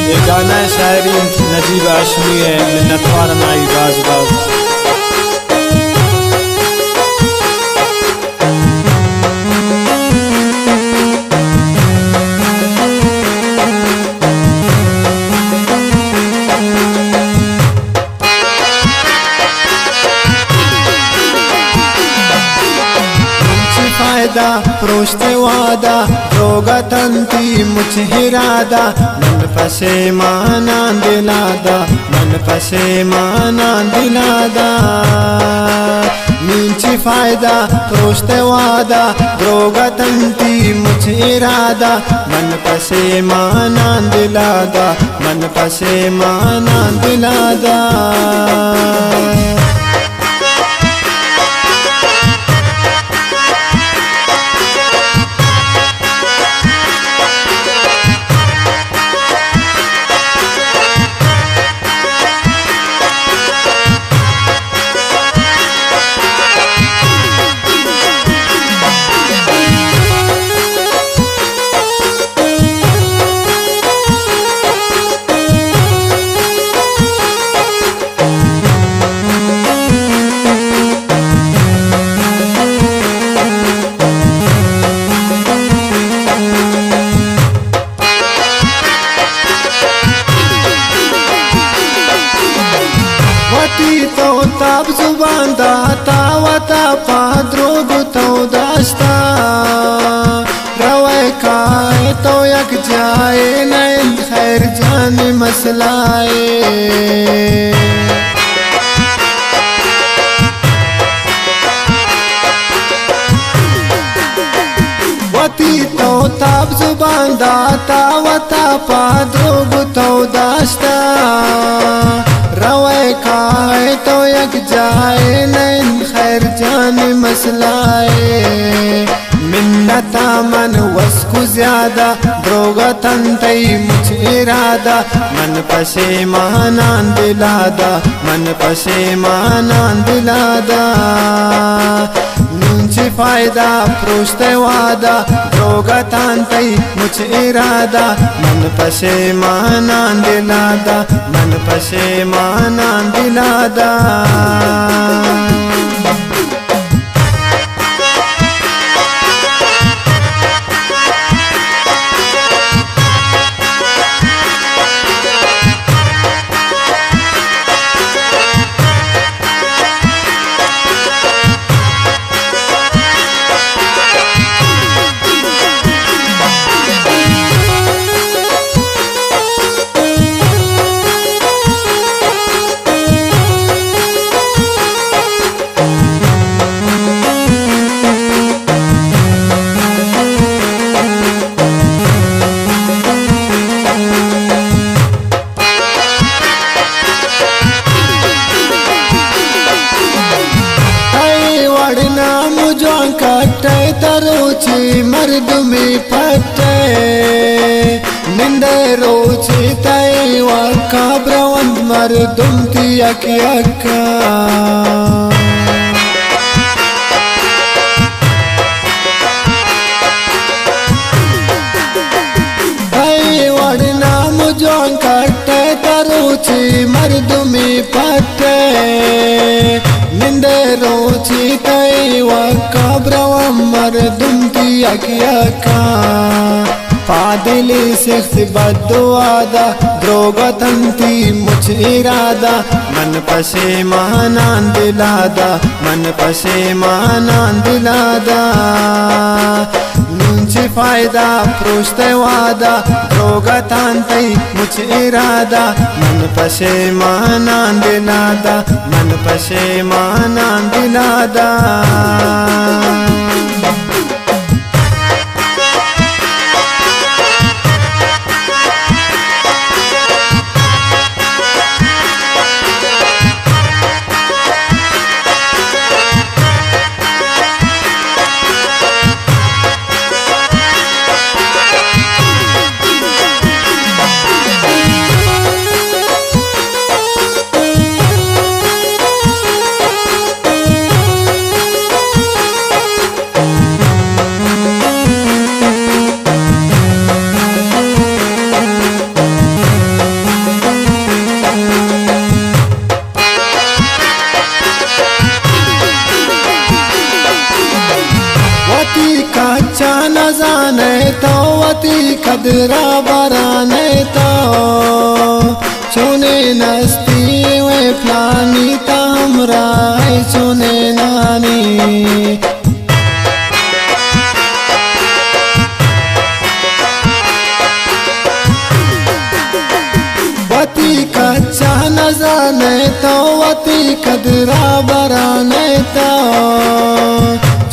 ये गाना शायरी नजीब हाशमी है, मिन्नतवार नाई बाज बाज। प्रोष्टे वादा रोगा तंती मुझ हिरादा मन पसे माना दिलादा मन पसे माना दिलादा नीची फायदा प्रोष्टे वादा रोगा तंती मुझ इरादा मन पसे माना दिलादा मन पसे माना दिलादा। तो ताब जुबान दाता वता पाद्रोग तो दास्ता रवे खाए तो यक जाए नैन खैर जान मसलाए। वती तो ताब जुबान दाता वता पाद्रोग तो दास्ता रवे खाए तो यक जाए नैन खैर जान मसलाए। मिन्नता मन वस्कु ज्यादा द्रोगा तंतई मुझ इरादा मन पसे माना दिलादा मन पसे माना दिलादा नीची फायदा प्रोष्टे वादा द्रोगा तंतई मुझ इरादा मन पसे माना दिलादा मन पसे माना दिलादा। कट्टे तरोची मर्द में फटे निंदे रोची तय वक्का ब्रवंद मर्दुम की अक्का वड़ना मुझो कट्टे तरोची मर्द में फटे निंदे रोची तय वक्का ब्रवंद मर्दुम की अक्का पादिली सिख बद्दुआदा द्रोगा तंती मुझ इरादा मन पसे माना दिलादा मन पसे माना दिलादा नीची फायदा प्रोष्टे वादा द्रोगा तंतई मुझ इरादा मन पसे माना दिलादा मन पसे माना दिलादा। वती खदरा बराने तो चुने नस्ती वे प्लानी तामराय चुने नानी वती कच्चा नजर नहीं तो वती खदरा बराने तो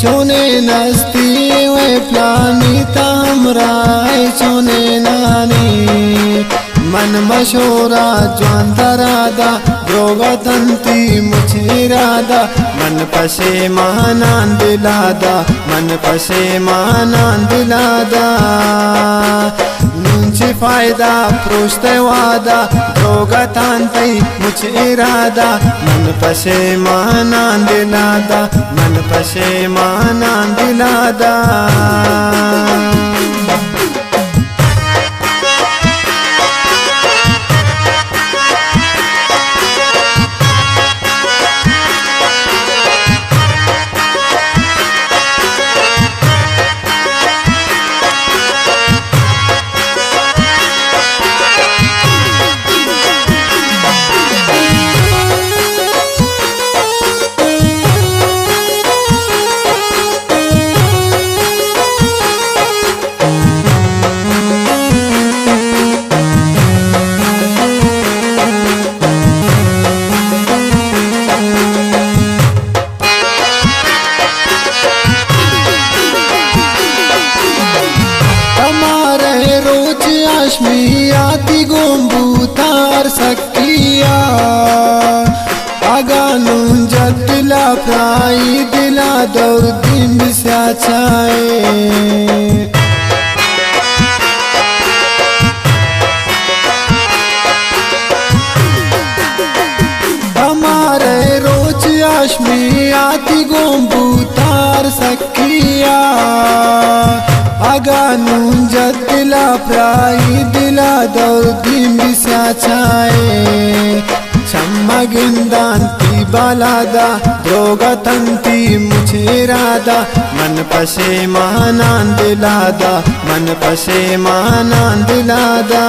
चुने नस्ती वे प्लानी तामराय चुने नानी मन मशोरा ज्वान तरादा द्रोगतंती मुझे रादा मन पशे मानान दिलादा मन पशे मानान दिलादा नुंची फायदा प्रोष्टे वादा द्रोगतंती मुझे इरादा मन पशे मानान दिलादा मन पशे मानान दिलादा आती गोंबूतार सकिया आगानु जतिला प्राई दिला दौर दिन बिस्या छाए हमारे रोज आशमी आती गोंबूतार सकिया आगानु जतिला प्राई दिला दौर दिन बिस्या छाए छम्मा गिंदांती बालादा द्रोगतंती मुझे रादा मन पशे मानान दिलादा मन पशे मानान दिलादा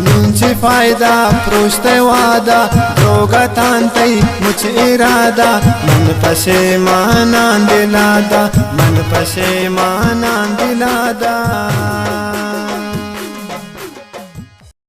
नुंची फायदा प्रोष्टे वादा द्रोगतंती मुझे इरादा मन पशे मानान दिलादा मन पशे मानान दिलादा